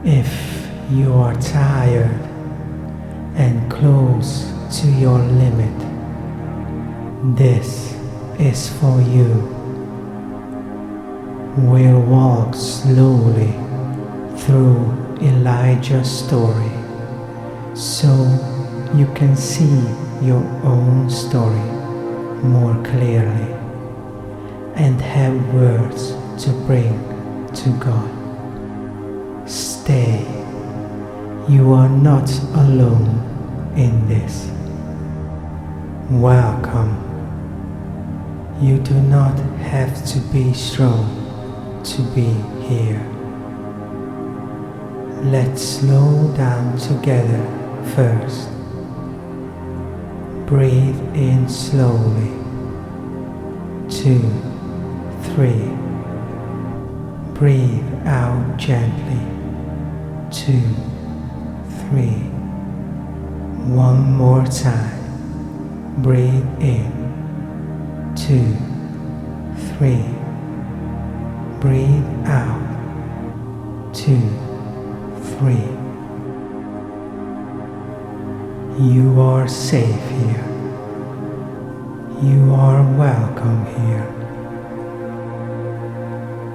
If you are tired and close to your limit, this is for you. We'll walk slowly through Elijah's story so you can see your own story more clearly and have words to bring to God. Stay. You are not alone in this. Welcome. You do not have to be strong to be here. Let's slow down together first. Breathe in slowly. 2, 3. Breathe out gently. 2, 3. One more time. Breathe in. 2, 3. Breathe out. 2, 3. You are safe here. You are welcome here.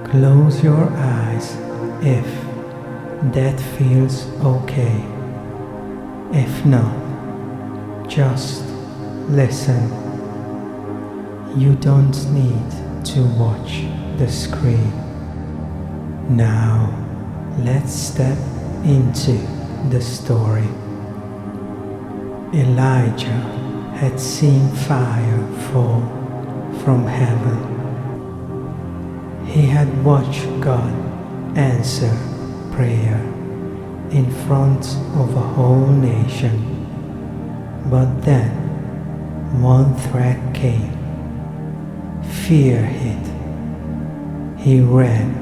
Close your eyes if that feels okay. If not, just listen. You don't need to watch the screen. Now, let's step into the story. Elijah had seen fire fall from heaven. He had watched God answer prayer in front of a whole nation. But then one threat came. Fear hit. He ran.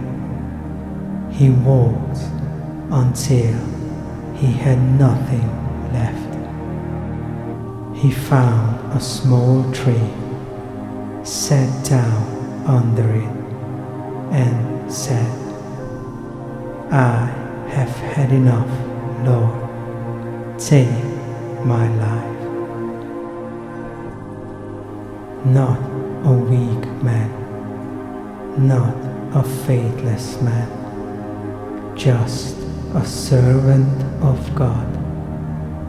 He walked until he had nothing left. He found a small tree, sat down under it, and said, I have had enough, Lord. Take my life. Not a weak man, not a faithless man, just a servant of God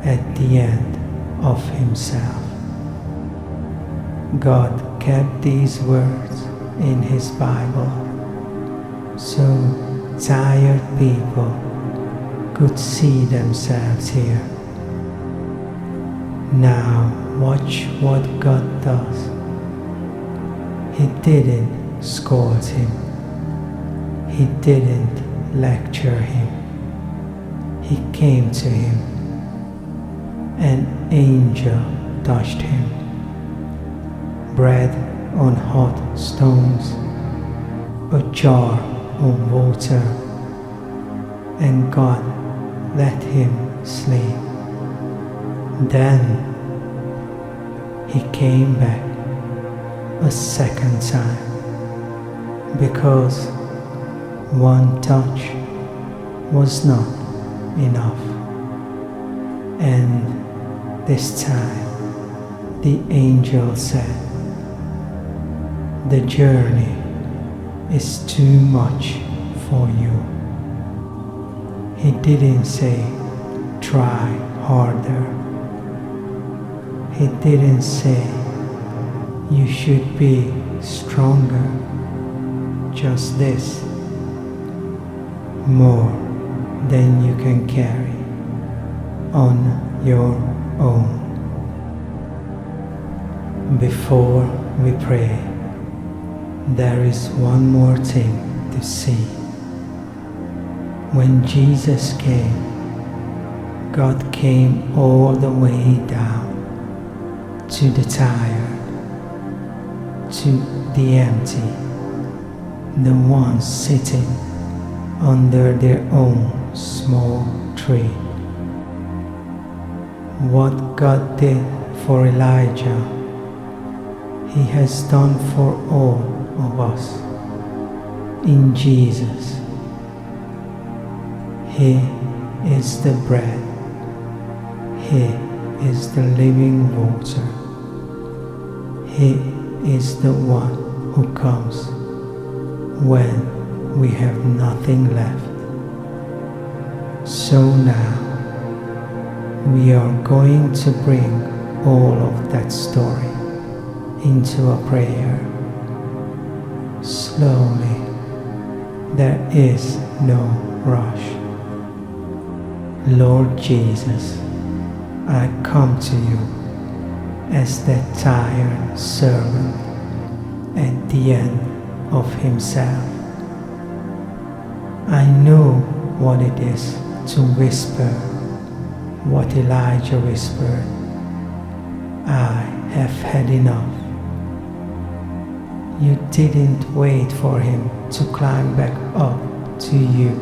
at the end of himself. God kept these words in his Bible so tired people could see themselves here. Now watch what God does. He didn't scold him. He didn't lecture him. He came to him. An angel touched him. Bread on hot stones, a jar of water, and God let him sleep. Then he came back a second time, because one touch was not enough. And this time the angel said, the journey is too much for you. He didn't say, try harder. He didn't say, you should be stronger. Just this, more than you can carry on your own. Before we pray, there is one more thing to see. When Jesus came, God came all the way down to the tired, to the empty, the ones sitting under their own small tree. What God did for Elijah, He has done for all of us in Jesus. He is the bread. He is the living water. He is the one who comes when we have nothing left. So now we are going to bring all of that story into a prayer. Slowly, there is no rush. Lord Jesus, I come to you as that tired servant at the end of himself. I know what it is to whisper what Elijah whispered. I have had enough. You didn't wait for him to climb back up to you.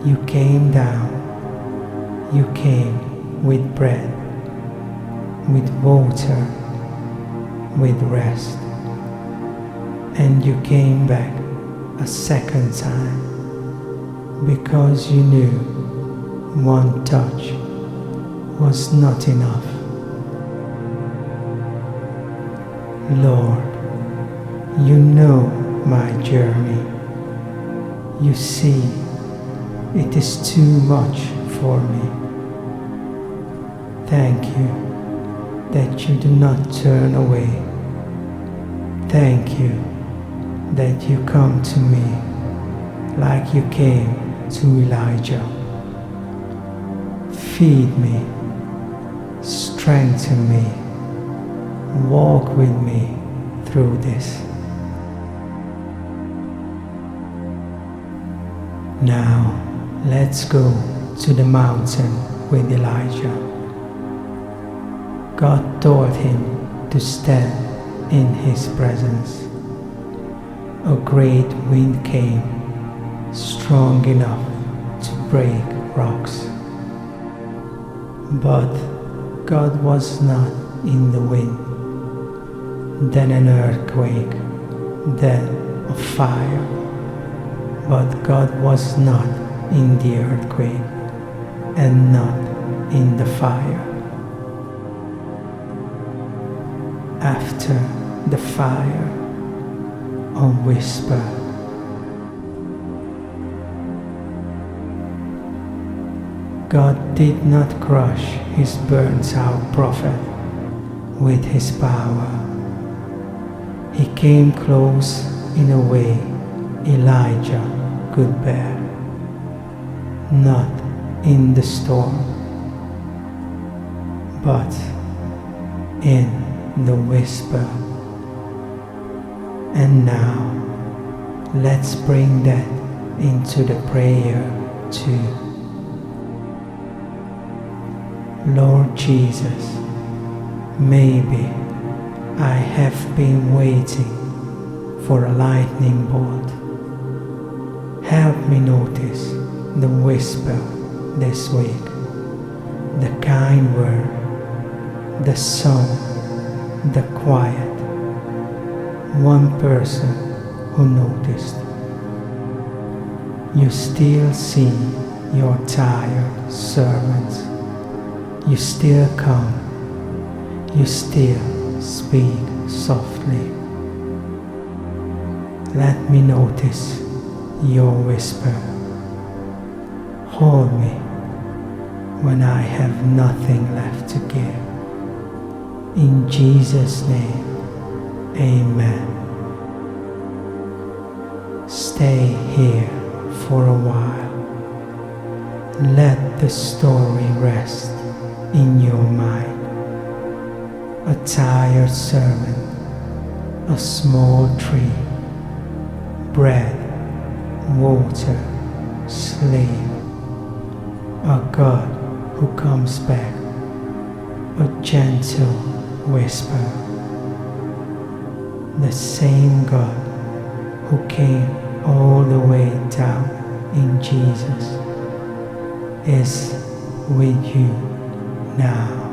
You came down. You came with bread, with water, with rest. And you came back a second time because you knew one touch was not enough. Lord, you know my journey. You see, it is too much for me. Thank you that you do not turn away. Thank you that you come to me like you came to Elijah. Feed me, strengthen me, walk with me through this. Now let's go to the mountain with Elijah. God told him to stand in his presence. A great wind came, strong enough to break rocks. But God was not in the wind. Then an earthquake, then a fire. But God was not in the earthquake and not in the fire. After the fire, a whisper. God did not crush his burnt-out prophet with his power. He came close in a way Elijah could bear, not in the storm, but in the whisper. And now, let's bring that into the prayer too. Lord Jesus, maybe I have been waiting for a lightning bolt. Help me notice the whisper this week, the kind word, the song, the quiet. One person who noticed. You still see your tired servants. You still come. You still speak softly. Let me notice your whisper. Hold me when I have nothing left to give. In Jesus' name, amen. Stay here for a while. Let the story rest in your mind. A tired servant, a small tree, bread, water, slave, a God who comes back, a gentle whisper. The same God who came all the way down in Jesus is with you now.